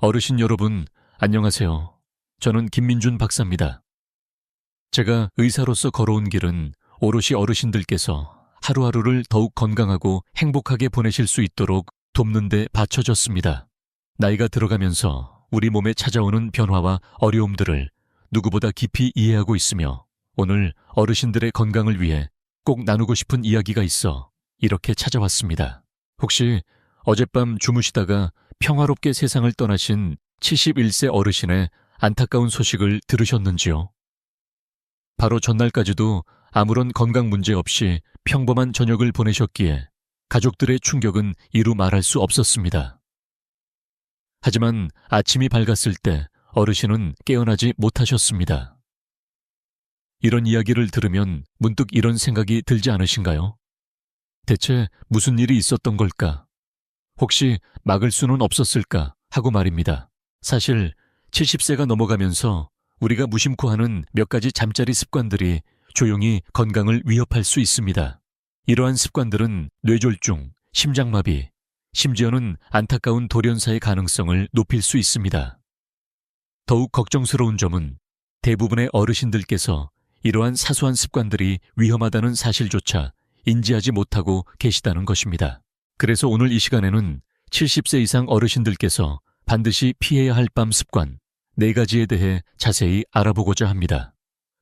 어르신 여러분, 안녕하세요. 저는 김민준 박사입니다. 제가 의사로서 걸어온 길은 오롯이 어르신들께서 하루하루를 더욱 건강하고 행복하게 보내실 수 있도록 돕는 데 바쳐졌습니다. 나이가 들어가면서 우리 몸에 찾아오는 변화와 어려움들을 누구보다 깊이 이해하고 있으며 오늘 어르신들의 건강을 위해 꼭 나누고 싶은 이야기가 있어 이렇게 찾아왔습니다. 혹시 어젯밤 주무시다가 평화롭게 세상을 떠나신 71세 어르신의 안타까운 소식을 들으셨는지요? 바로 전날까지도 아무런 건강 문제 없이 평범한 저녁을 보내셨기에 가족들의 충격은 이루 말할 수 없었습니다. 하지만 아침이 밝았을 때 어르신은 깨어나지 못하셨습니다. 이런 이야기를 들으면 문득 이런 생각이 들지 않으신가요? 대체 무슨 일이 있었던 걸까? 혹시 막을 수는 없었을까 하고 말입니다. 사실 70세가 넘어가면서 우리가 무심코 하는 몇 가지 잠자리 습관들이 조용히 건강을 위협할 수 있습니다. 이러한 습관들은 뇌졸중, 심장마비, 심지어는 안타까운 돌연사의 가능성을 높일 수 있습니다. 더욱 걱정스러운 점은 대부분의 어르신들께서 이러한 사소한 습관들이 위험하다는 사실조차 인지하지 못하고 계시다는 것입니다. 그래서 오늘 이 시간에는 70세 이상 어르신들께서 반드시 피해야 할 밤 습관 4가지에 대해 자세히 알아보고자 합니다.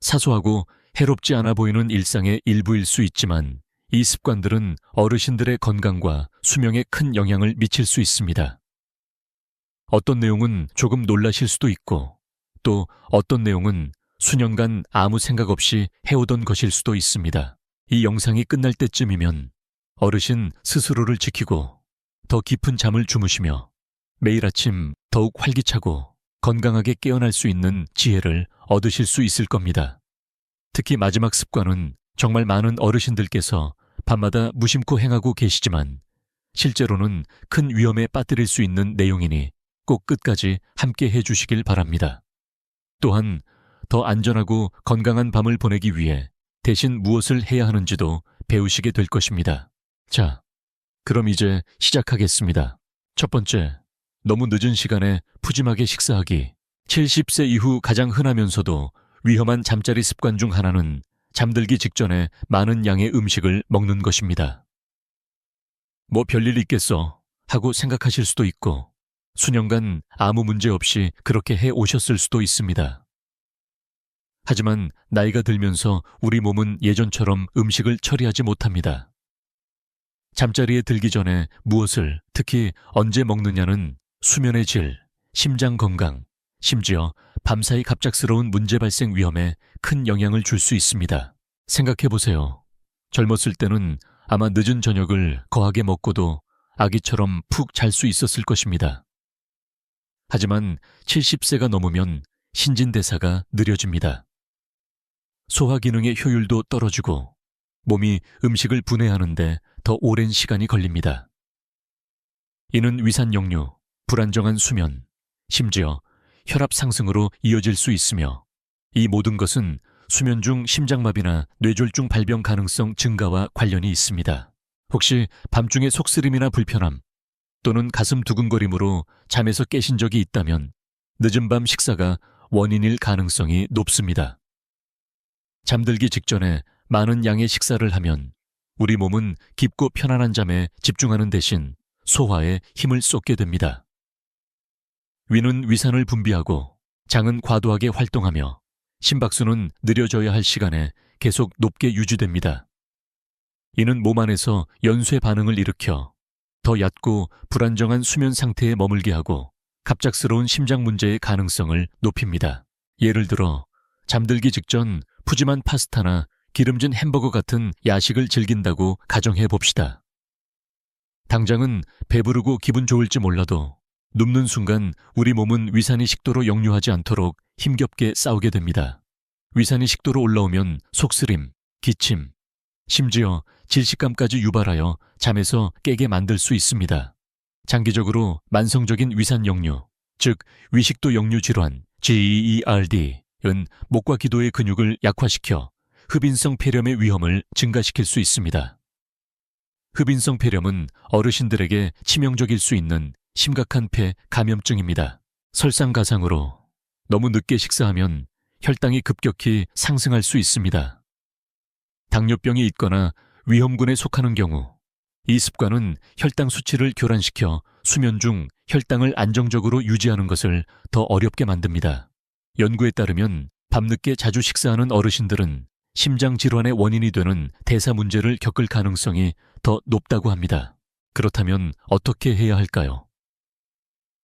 사소하고 해롭지 않아 보이는 일상의 일부일 수 있지만 이 습관들은 어르신들의 건강과 수명에 큰 영향을 미칠 수 있습니다. 어떤 내용은 조금 놀라실 수도 있고 또 어떤 내용은 수년간 아무 생각 없이 해오던 것일 수도 있습니다. 이 영상이 끝날 때쯤이면 어르신 스스로를 지키고 더 깊은 잠을 주무시며 매일 아침 더욱 활기차고 건강하게 깨어날 수 있는 지혜를 얻으실 수 있을 겁니다. 특히 마지막 습관은 정말 많은 어르신들께서 밤마다 무심코 행하고 계시지만 실제로는 큰 위험에 빠뜨릴 수 있는 내용이니 꼭 끝까지 함께 해주시길 바랍니다. 또한 더 안전하고 건강한 밤을 보내기 위해 대신 무엇을 해야 하는지도 배우시게 될 것입니다. 자, 그럼 이제 시작하겠습니다. 첫 번째, 너무 늦은 시간에 푸짐하게 식사하기. 70세 이후 가장 흔하면서도 위험한 잠자리 습관 중 하나는 잠들기 직전에 많은 양의 음식을 먹는 것입니다. 뭐 별일 있겠어 하고 생각하실 수도 있고 수년간 아무 문제 없이 그렇게 해 오셨을 수도 있습니다. 하지만 나이가 들면서 우리 몸은 예전처럼 음식을 처리하지 못합니다. 잠자리에 들기 전에 무엇을, 특히 언제 먹느냐는 수면의 질, 심장 건강, 심지어 밤사이 갑작스러운 문제 발생 위험에 큰 영향을 줄 수 있습니다. 생각해보세요. 젊었을 때는 아마 늦은 저녁을 거하게 먹고도 아기처럼 푹 잘 수 있었을 것입니다. 하지만 70세가 넘으면 신진대사가 느려집니다. 소화 기능의 효율도 떨어지고 몸이 음식을 분해하는데 더 오랜 시간이 걸립니다. 이는 위산 역류, 불안정한 수면, 심지어 혈압 상승으로 이어질 수 있으며 이 모든 것은 수면 중 심장마비나 뇌졸중 발병 가능성 증가와 관련이 있습니다. 혹시 밤중에 속쓰림이나 불편함 또는 가슴 두근거림으로 잠에서 깨신 적이 있다면 늦은 밤 식사가 원인일 가능성이 높습니다. 잠들기 직전에 많은 양의 식사를 하면 우리 몸은 깊고 편안한 잠에 집중하는 대신 소화에 힘을 쏟게 됩니다. 위는 위산을 분비하고 장은 과도하게 활동하며 심박수는 느려져야 할 시간에 계속 높게 유지됩니다. 이는 몸 안에서 연쇄 반응을 일으켜 더 얕고 불안정한 수면 상태에 머물게 하고 갑작스러운 심장 문제의 가능성을 높입니다. 예를 들어 잠들기 직전 푸짐한 파스타나 기름진 햄버거 같은 야식을 즐긴다고 가정해 봅시다. 당장은 배부르고 기분 좋을지 몰라도 눕는 순간 우리 몸은 위산이 식도로 역류하지 않도록 힘겹게 싸우게 됩니다. 위산이 식도로 올라오면 속쓰림, 기침, 심지어 질식감까지 유발하여 잠에서 깨게 만들 수 있습니다. 장기적으로 만성적인 위산 역류, 즉 위식도 역류 질환 GERD은 목과 기도의 근육을 약화시켜 흡인성 폐렴의 위험을 증가시킬 수 있습니다. 흡인성 폐렴은 어르신들에게 치명적일 수 있는 심각한 폐 감염증입니다. 설상가상으로 너무 늦게 식사하면 혈당이 급격히 상승할 수 있습니다. 당뇨병이 있거나 위험군에 속하는 경우 이 습관은 혈당 수치를 교란시켜 수면 중 혈당을 안정적으로 유지하는 것을 더 어렵게 만듭니다. 연구에 따르면 밤늦게 자주 식사하는 어르신들은 심장 질환의 원인이 되는 대사 문제를 겪을 가능성이 더 높다고 합니다. 그렇다면 어떻게 해야 할까요?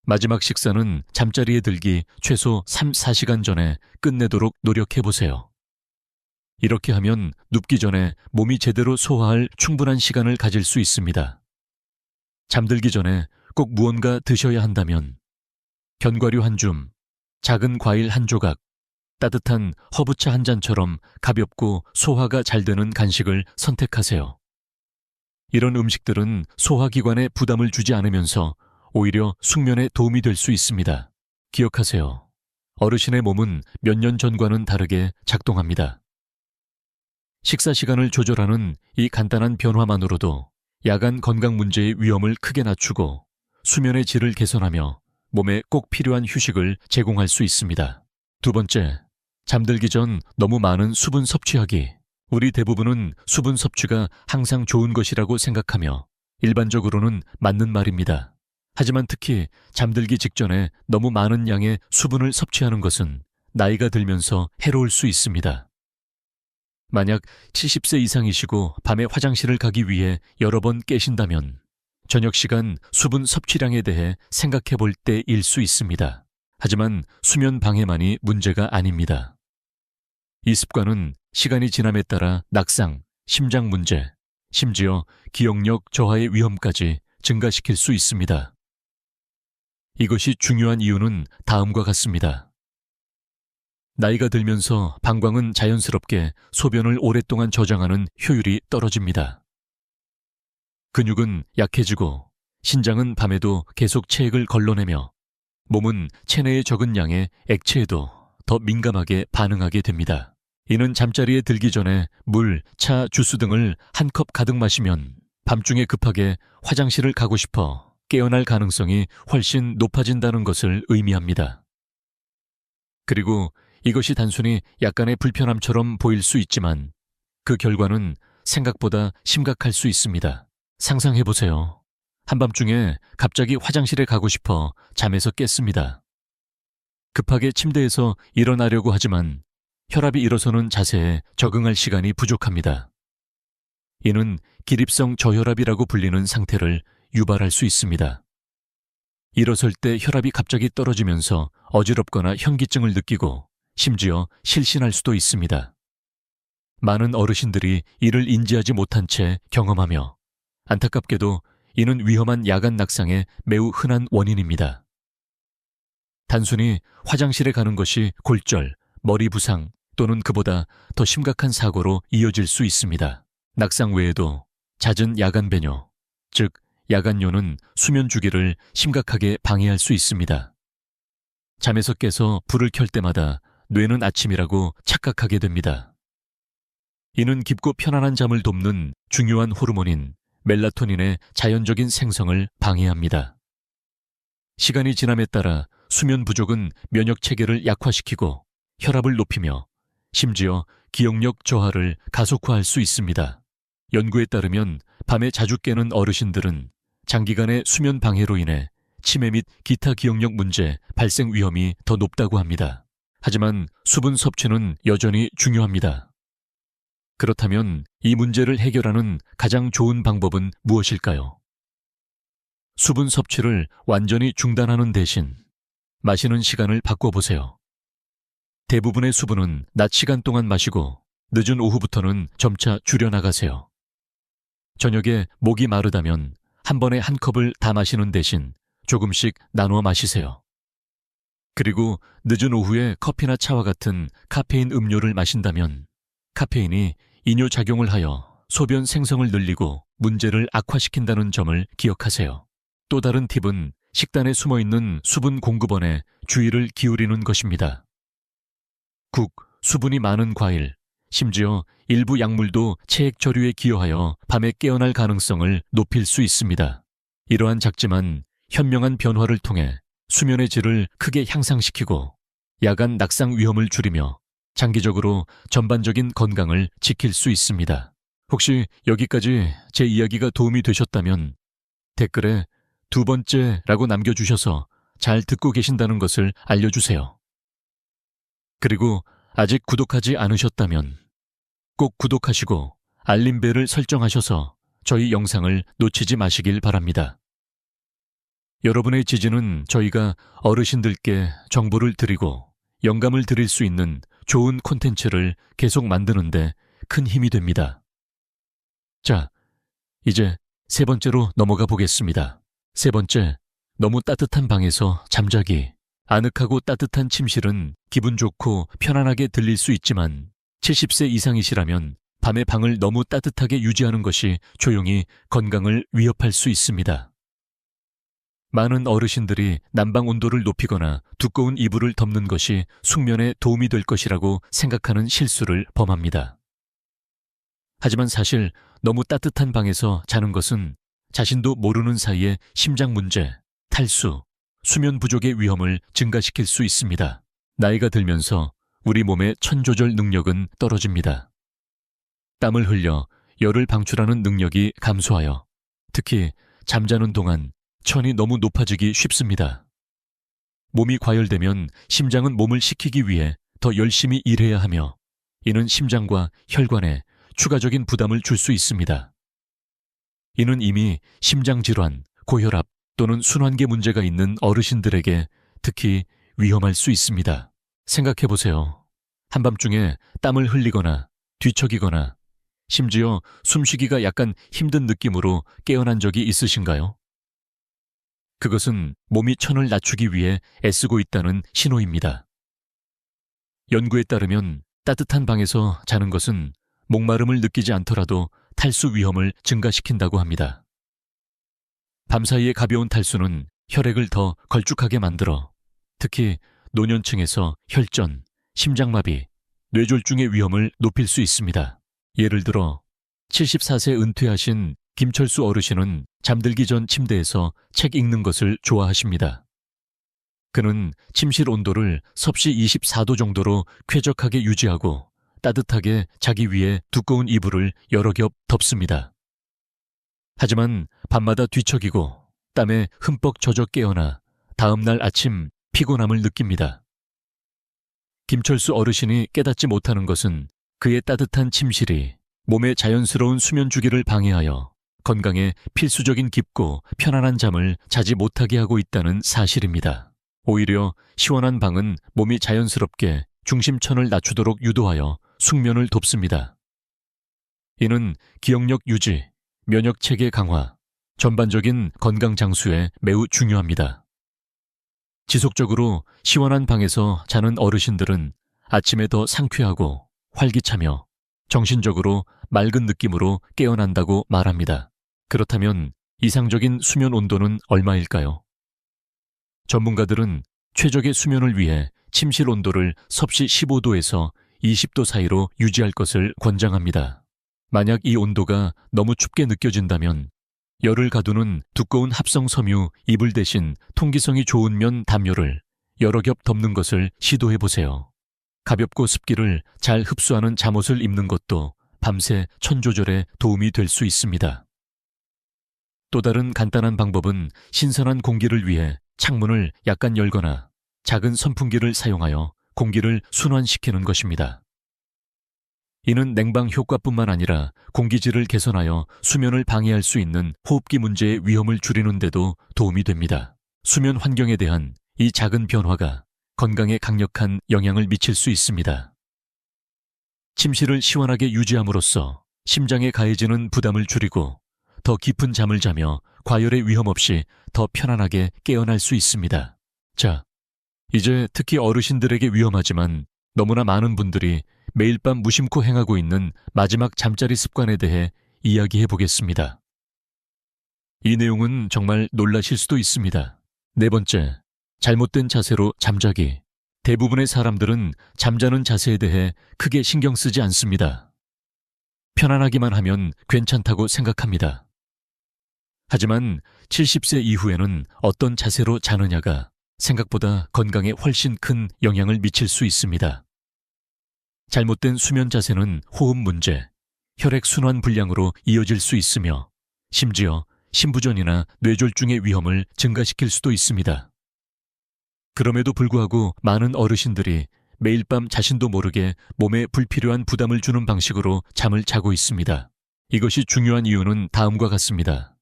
마지막 식사는 잠자리에 들기 최소 3-4시간 전에 끝내도록 노력해보세요. 이렇게 하면 눕기 전에 몸이 제대로 소화할 충분한 시간을 가질 수 있습니다. 잠들기 전에 꼭 무언가 드셔야 한다면 견과류 한 줌, 작은 과일 한 조각, 따뜻한 허브차 한 잔처럼 가볍고 소화가 잘 되는 간식을 선택하세요. 이런 음식들은 소화기관에 부담을 주지 않으면서 오히려 숙면에 도움이 될 수 있습니다. 기억하세요. 어르신의 몸은 몇 년 전과는 다르게 작동합니다. 식사 시간을 조절하는 이 간단한 변화만으로도 야간 건강 문제의 위험을 크게 낮추고 수면의 질을 개선하며 몸에 꼭 필요한 휴식을 제공할 수 있습니다. 두 번째, 잠들기 전 너무 많은 수분 섭취하기. 우리 대부분은 수분 섭취가 항상 좋은 것이라고 생각하며 일반적으로는 맞는 말입니다. 하지만 특히 잠들기 직전에 너무 많은 양의 수분을 섭취하는 것은 나이가 들면서 해로울 수 있습니다. 만약 70세 이상이시고 밤에 화장실을 가기 위해 여러 번 깨신다면 저녁 시간 수분 섭취량에 대해 생각해 볼 때일 수 있습니다. 하지만 수면 방해만이 문제가 아닙니다. 이 습관은 시간이 지남에 따라 낙상, 심장 문제, 심지어 기억력 저하의 위험까지 증가시킬 수 있습니다. 이것이 중요한 이유는 다음과 같습니다. 나이가 들면서 방광은 자연스럽게 소변을 오랫동안 저장하는 효율이 떨어집니다. 근육은 약해지고 신장은 밤에도 계속 체액을 걸러내며 몸은 체내에 적은 양의 액체에도 더 민감하게 반응하게 됩니다. 이는 잠자리에 들기 전에 물, 차, 주스 등을 한 컵 가득 마시면 밤중에 급하게 화장실을 가고 싶어 깨어날 가능성이 훨씬 높아진다는 것을 의미합니다. 그리고 이것이 단순히 약간의 불편함처럼 보일 수 있지만 그 결과는 생각보다 심각할 수 있습니다. 상상해보세요. 한밤중에 갑자기 화장실에 가고 싶어 잠에서 깼습니다. 급하게 침대에서 일어나려고 하지만 혈압이 일어서는 자세에 적응할 시간이 부족합니다. 이는 기립성 저혈압이라고 불리는 상태를 유발할 수 있습니다. 일어설 때 혈압이 갑자기 떨어지면서 어지럽거나 현기증을 느끼고 심지어 실신할 수도 있습니다. 많은 어르신들이 이를 인지하지 못한 채 경험하며 안타깝게도 이는 위험한 야간 낙상의 매우 흔한 원인입니다. 단순히 화장실에 가는 것이 골절, 머리 부상 또는 그보다 더 심각한 사고로 이어질 수 있습니다. 낙상 외에도 잦은 야간 배뇨, 즉 야간뇨는 수면 주기를 심각하게 방해할 수 있습니다. 잠에서 깨서 불을 켤 때마다 뇌는 아침이라고 착각하게 됩니다. 이는 깊고 편안한 잠을 돕는 중요한 호르몬인 멜라토닌의 자연적인 생성을 방해합니다. 시간이 지남에 따라 수면 부족은 면역 체계를 약화시키고 혈압을 높이며 심지어 기억력 저하를 가속화할 수 있습니다. 연구에 따르면 밤에 자주 깨는 어르신들은 장기간의 수면 방해로 인해 치매 및 기타 기억력 문제 발생 위험이 더 높다고 합니다. 하지만 수분 섭취는 여전히 중요합니다. 그렇다면 이 문제를 해결하는 가장 좋은 방법은 무엇일까요? 수분 섭취를 완전히 중단하는 대신 마시는 시간을 바꿔보세요. 대부분의 수분은 낮 시간 동안 마시고 늦은 오후부터는 점차 줄여나가세요. 저녁에 목이 마르다면 한 번에 한 컵을 다 마시는 대신 조금씩 나누어 마시세요. 그리고 늦은 오후에 커피나 차와 같은 카페인 음료를 마신다면 카페인이 이뇨작용을 하여 소변 생성을 늘리고 문제를 악화시킨다는 점을 기억하세요. 또 다른 팁은 식단에 숨어있는 수분 공급원에 주의를 기울이는 것입니다. 국, 수분이 많은 과일, 심지어 일부 약물도 체액 저류에 기여하여 밤에 깨어날 가능성을 높일 수 있습니다. 이러한 작지만 현명한 변화를 통해 수면의 질을 크게 향상시키고 야간 낙상 위험을 줄이며 장기적으로 전반적인 건강을 지킬 수 있습니다. 혹시 여기까지 제 이야기가 도움이 되셨다면 댓글에 두 번째라고 남겨주셔서 잘 듣고 계신다는 것을 알려주세요. 그리고 아직 구독하지 않으셨다면 꼭 구독하시고 알림벨을 설정하셔서 저희 영상을 놓치지 마시길 바랍니다. 여러분의 지지는 저희가 어르신들께 정보를 드리고 영감을 드릴 수 있는 좋은 콘텐츠를 계속 만드는데 큰 힘이 됩니다. 자, 이제 세 번째로 넘어가 보겠습니다. 세 번째, 너무 따뜻한 방에서 잠자기. 아늑하고 따뜻한 침실은 기분 좋고 편안하게 들릴 수 있지만 70세 이상이시라면 밤에 방을 너무 따뜻하게 유지하는 것이 조용히 건강을 위협할 수 있습니다. 많은 어르신들이 난방 온도를 높이거나 두꺼운 이불을 덮는 것이 숙면에 도움이 될 것이라고 생각하는 실수를 범합니다. 하지만 사실 너무 따뜻한 방에서 자는 것은 자신도 모르는 사이에 심장 문제, 탈수, 수면 부족의 위험을 증가시킬 수 있습니다. 나이가 들면서 우리 몸의 천 조절 능력은 떨어집니다. 땀을 흘려 열을 방출하는 능력이 감소하여 특히 잠자는 동안 천이 너무 높아지기 쉽습니다. 몸이 과열되면 심장은 몸을 식히기 위해 더 열심히 일해야 하며 이는 심장과 혈관에 추가적인 부담을 줄 수 있습니다. 이는 이미 심장질환, 고혈압 또는 순환계 문제가 있는 어르신들에게 특히 위험할 수 있습니다. 생각해보세요. 한밤중에 땀을 흘리거나 뒤척이거나 심지어 숨쉬기가 약간 힘든 느낌으로 깨어난 적이 있으신가요? 그것은 몸이 천을 낮추기 위해 애쓰고 있다는 신호입니다. 연구에 따르면 따뜻한 방에서 자는 것은 목마름을 느끼지 않더라도 탈수 위험을 증가시킨다고 합니다. 밤사이의 가벼운 탈수는 혈액을 더 걸쭉하게 만들어 특히 노년층에서 혈전, 심장마비, 뇌졸중의 위험을 높일 수 있습니다. 예를 들어 74세 은퇴하신 김철수 어르신은 잠들기 전 침대에서 책 읽는 것을 좋아하십니다. 그는 침실 온도를 섭씨 24도 정도로 쾌적하게 유지하고 따뜻하게 자기 위에 두꺼운 이불을 여러 겹 덮습니다. 하지만 밤마다 뒤척이고 땀에 흠뻑 젖어 깨어나 다음날 아침 피곤함을 느낍니다. 김철수 어르신이 깨닫지 못하는 것은 그의 따뜻한 침실이 몸의 자연스러운 수면 주기를 방해하여 건강에 필수적인 깊고 편안한 잠을 자지 못하게 하고 있다는 사실입니다. 오히려 시원한 방은 몸이 자연스럽게 중심천을 낮추도록 유도하여 숙면을 돕습니다. 이는 기억력 유지, 면역 체계 강화, 전반적인 건강 장수에 매우 중요합니다. 지속적으로 시원한 방에서 자는 어르신들은 아침에 더 상쾌하고 활기차며 정신적으로 맑은 느낌으로 깨어난다고 말합니다. 그렇다면 이상적인 수면 온도는 얼마일까요? 전문가들은 최적의 수면을 위해 침실 온도를 섭씨 15도에서 20도 사이로 유지할 것을 권장합니다. 만약 이 온도가 너무 춥게 느껴진다면 열을 가두는 두꺼운 합성 섬유 이불 대신 통기성이 좋은 면 담요를 여러 겹 덮는 것을 시도해보세요. 가볍고 습기를 잘 흡수하는 잠옷을 입는 것도 밤새 천 조절에 도움이 될 수 있습니다. 또 다른 간단한 방법은 신선한 공기를 위해 창문을 약간 열거나 작은 선풍기를 사용하여 공기를 순환시키는 것입니다. 이는 냉방 효과뿐만 아니라 공기질을 개선하여 수면을 방해할 수 있는 호흡기 문제의 위험을 줄이는 데도 도움이 됩니다. 수면 환경에 대한 이 작은 변화가 건강에 강력한 영향을 미칠 수 있습니다. 침실을 시원하게 유지함으로써 심장에 가해지는 부담을 줄이고 더 깊은 잠을 자며 과열의 위험 없이 더 편안하게 깨어날 수 있습니다. 자, 이제 특히 어르신들에게 위험하지만 너무나 많은 분들이 매일 밤 무심코 행하고 있는 마지막 잠자리 습관에 대해 이야기해 보겠습니다. 이 내용은 정말 놀라실 수도 있습니다. 네 번째, 잘못된 자세로 잠자기. 대부분의 사람들은 잠자는 자세에 대해 크게 신경 쓰지 않습니다. 편안하기만 하면 괜찮다고 생각합니다. 하지만 70세 이후에는 어떤 자세로 자느냐가 생각보다 건강에 훨씬 큰 영향을 미칠 수 있습니다. 잘못된 수면 자세는 호흡 문제, 혈액순환 불량으로 이어질 수 있으며 심지어 심부전이나 뇌졸중의 위험을 증가시킬 수도 있습니다. 그럼에도 불구하고 많은 어르신들이 매일 밤 자신도 모르게 몸에 불필요한 부담을 주는 방식으로 잠을 자고 있습니다. 이것이 중요한 이유는 다음과 같습니다.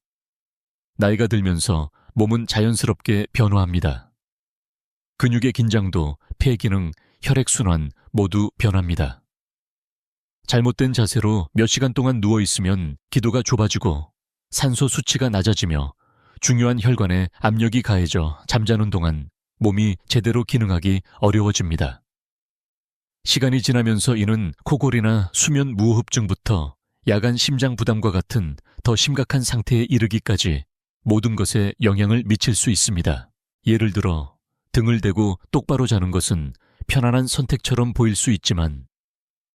나이가 들면서 몸은 자연스럽게 변화합니다. 근육의 긴장도, 폐 기능, 혈액순환 모두 변합니다. 잘못된 자세로 몇 시간 동안 누워있으면 기도가 좁아지고 산소 수치가 낮아지며 중요한 혈관에 압력이 가해져 잠자는 동안 몸이 제대로 기능하기 어려워집니다. 시간이 지나면서 이는 코골이나 수면 무호흡증부터 야간 심장 부담과 같은 더 심각한 상태에 이르기까지 모든 것에 영향을 미칠 수 있습니다. 예를 들어 등을 대고 똑바로 자는 것은 편안한 선택처럼 보일 수 있지만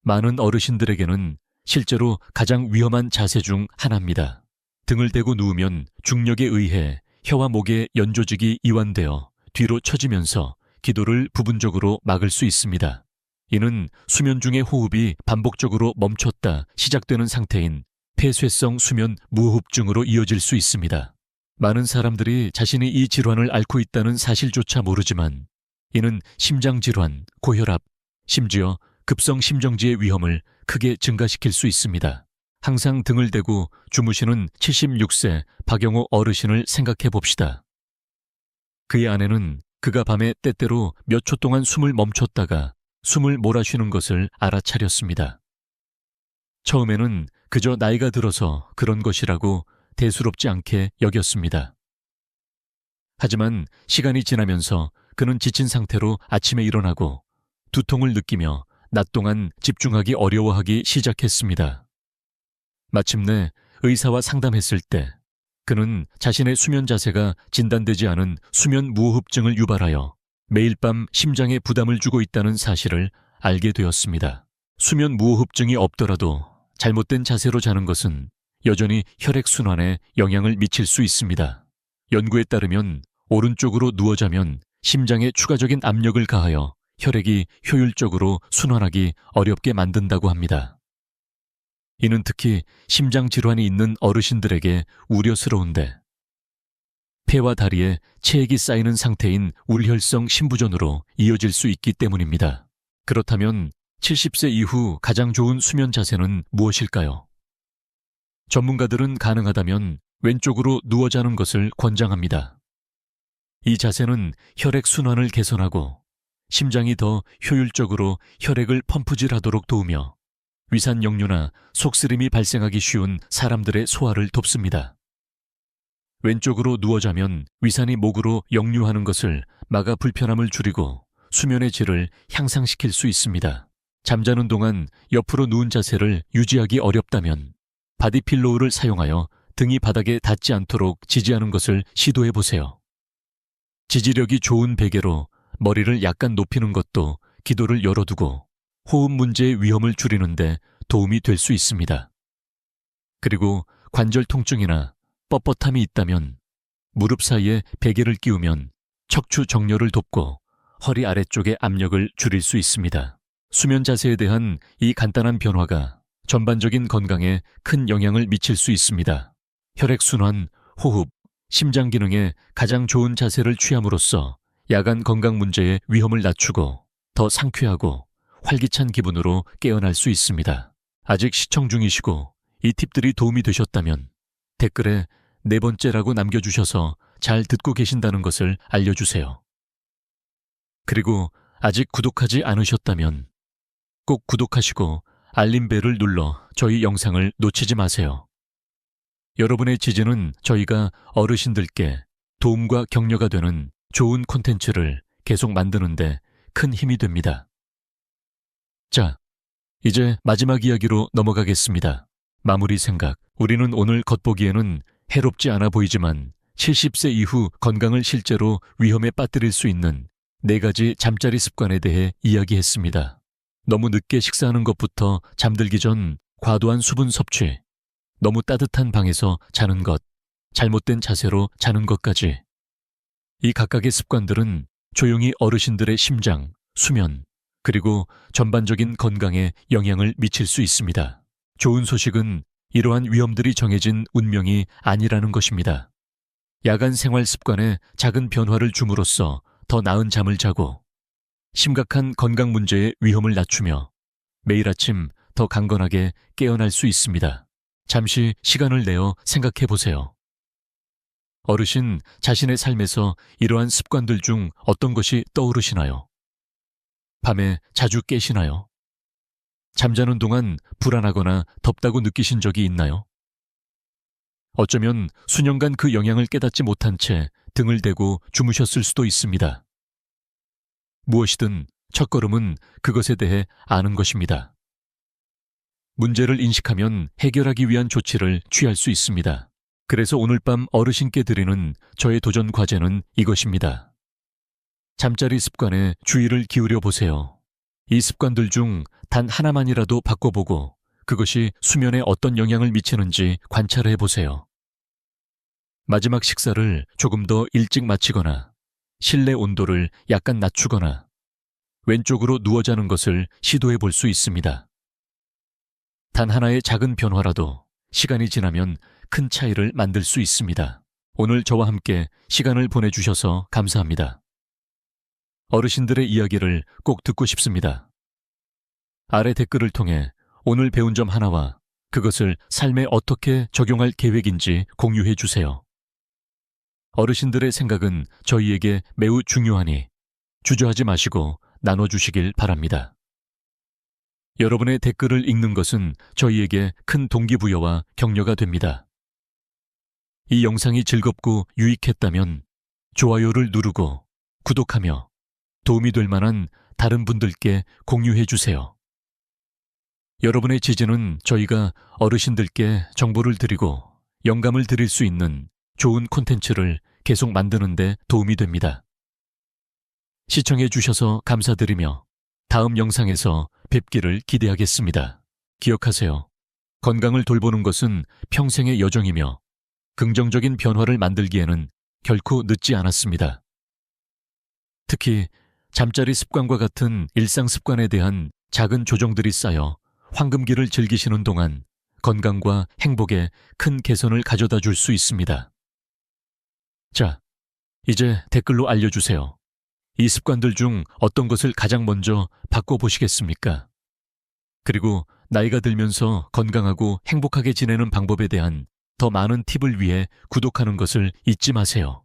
많은 어르신들에게는 실제로 가장 위험한 자세 중 하나입니다. 등을 대고 누우면 중력에 의해 혀와 목의 연조직이 이완되어 뒤로 처지면서 기도를 부분적으로 막을 수 있습니다. 이는 수면 중에 호흡이 반복적으로 멈췄다 시작되는 상태인 폐쇄성 수면 무호흡증으로 이어질 수 있습니다. 많은 사람들이 자신이 이 질환을 앓고 있다는 사실조차 모르지만 이는 심장질환, 고혈압, 심지어 급성심정지의 위험을 크게 증가시킬 수 있습니다. 항상 등을 대고 주무시는 76세 박영호 어르신을 생각해 봅시다. 그의 아내는 그가 밤에 때때로 몇 초 동안 숨을 멈췄다가 숨을 몰아쉬는 것을 알아차렸습니다. 처음에는 그저 나이가 들어서 그런 것이라고 대수롭지 않게 여겼습니다. 하지만 시간이 지나면서 그는 지친 상태로 아침에 일어나고 두통을 느끼며 낮 동안 집중하기 어려워하기 시작했습니다. 마침내 의사와 상담했을 때 그는 자신의 수면 자세가 진단되지 않은 수면 무호흡증을 유발하여 매일 밤 심장에 부담을 주고 있다는 사실을 알게 되었습니다. 수면 무호흡증이 없더라도 잘못된 자세로 자는 것은 여전히 혈액순환에 영향을 미칠 수 있습니다. 연구에 따르면 오른쪽으로 누워 자면 심장에 추가적인 압력을 가하여 혈액이 효율적으로 순환하기 어렵게 만든다고 합니다. 이는 특히 심장질환이 있는 어르신들에게 우려스러운데 폐와 다리에 체액이 쌓이는 상태인 울혈성 심부전으로 이어질 수 있기 때문입니다. 그렇다면 70세 이후 가장 좋은 수면 자세는 무엇일까요? 전문가들은 가능하다면 왼쪽으로 누워 자는 것을 권장합니다. 이 자세는 혈액 순환을 개선하고 심장이 더 효율적으로 혈액을 펌프질하도록 도우며 위산 역류나 속쓰림이 발생하기 쉬운 사람들의 소화를 돕습니다. 왼쪽으로 누워 자면 위산이 목으로 역류하는 것을 막아 불편함을 줄이고 수면의 질을 향상시킬 수 있습니다. 잠자는 동안 옆으로 누운 자세를 유지하기 어렵다면 바디필로우를 사용하여 등이 바닥에 닿지 않도록 지지하는 것을 시도해 보세요. 지지력이 좋은 베개로 머리를 약간 높이는 것도 기도를 열어두고 호흡 문제의 위험을 줄이는 데 도움이 될 수 있습니다. 그리고 관절 통증이나 뻣뻣함이 있다면 무릎 사이에 베개를 끼우면 척추 정렬을 돕고 허리 아래쪽의 압력을 줄일 수 있습니다. 수면 자세에 대한 이 간단한 변화가 전반적인 건강에 큰 영향을 미칠 수 있습니다. 혈액순환, 호흡, 심장 기능에 가장 좋은 자세를 취함으로써 야간 건강 문제의 위험을 낮추고 더 상쾌하고 활기찬 기분으로 깨어날 수 있습니다. 아직 시청 중이시고 이 팁들이 도움이 되셨다면 댓글에 네 번째라고 남겨주셔서 잘 듣고 계신다는 것을 알려주세요. 그리고 아직 구독하지 않으셨다면 꼭 구독하시고 알림벨을 눌러 저희 영상을 놓치지 마세요. 여러분의 지지는 저희가 어르신들께 도움과 격려가 되는 좋은 콘텐츠를 계속 만드는데 큰 힘이 됩니다. 자, 이제 마지막 이야기로 넘어가겠습니다. 마무리 생각. 우리는 오늘 겉보기에는 해롭지 않아 보이지만 70세 이후 건강을 실제로 위험에 빠뜨릴 수 있는 4가지 잠자리 습관에 대해 이야기했습니다. 너무 늦게 식사하는 것부터 잠들기 전 과도한 수분 섭취, 너무 따뜻한 방에서 자는 것, 잘못된 자세로 자는 것까지. 이 각각의 습관들은 조용히 어르신들의 심장, 수면, 그리고 전반적인 건강에 영향을 미칠 수 있습니다. 좋은 소식은 이러한 위험들이 정해진 운명이 아니라는 것입니다. 야간 생활 습관에 작은 변화를 줌으로써 더 나은 잠을 자고 심각한 건강 문제의 위험을 낮추며 매일 아침 더 강건하게 깨어날 수 있습니다. 잠시 시간을 내어 생각해 보세요. 어르신 자신의 삶에서 이러한 습관들 중 어떤 것이 떠오르시나요? 밤에 자주 깨시나요? 잠자는 동안 불안하거나 덥다고 느끼신 적이 있나요? 어쩌면 수년간 그 영향을 깨닫지 못한 채 등을 대고 주무셨을 수도 있습니다. 무엇이든 첫걸음은 그것에 대해 아는 것입니다. 문제를 인식하면 해결하기 위한 조치를 취할 수 있습니다. 그래서 오늘 밤 어르신께 드리는 저의 도전 과제는 이것입니다. 잠자리 습관에 주의를 기울여 보세요. 이 습관들 중 단 하나만이라도 바꿔보고 그것이 수면에 어떤 영향을 미치는지 관찰해 보세요. 마지막 식사를 조금 더 일찍 마치거나 실내 온도를 약간 낮추거나 왼쪽으로 누워 자는 것을 시도해 볼 수 있습니다. 단 하나의 작은 변화라도 시간이 지나면 큰 차이를 만들 수 있습니다. 오늘 저와 함께 시간을 보내주셔서 감사합니다. 어르신들의 이야기를 꼭 듣고 싶습니다. 아래 댓글을 통해 오늘 배운 점 하나와 그것을 삶에 어떻게 적용할 계획인지 공유해 주세요. 어르신들의 생각은 저희에게 매우 중요하니 주저하지 마시고 나눠주시길 바랍니다. 여러분의 댓글을 읽는 것은 저희에게 큰 동기부여와 격려가 됩니다. 이 영상이 즐겁고 유익했다면 좋아요를 누르고 구독하며 도움이 될 만한 다른 분들께 공유해 주세요. 여러분의 지지는 저희가 어르신들께 정보를 드리고 영감을 드릴 수 있는 좋은 콘텐츠를 계속 만드는 데 도움이 됩니다. 시청해 주셔서 감사드리며 다음 영상에서 뵙기를 기대하겠습니다. 기억하세요. 건강을 돌보는 것은 평생의 여정이며 긍정적인 변화를 만들기에는 결코 늦지 않았습니다. 특히 잠자리 습관과 같은 일상 습관에 대한 작은 조정들이 쌓여 황금기를 즐기시는 동안 건강과 행복에 큰 개선을 가져다 줄 수 있습니다. 자, 이제 댓글로 알려주세요. 이 습관들 중 어떤 것을 가장 먼저 바꿔보시겠습니까? 그리고 나이가 들면서 건강하고 행복하게 지내는 방법에 대한 더 많은 팁을 위해 구독하는 것을 잊지 마세요.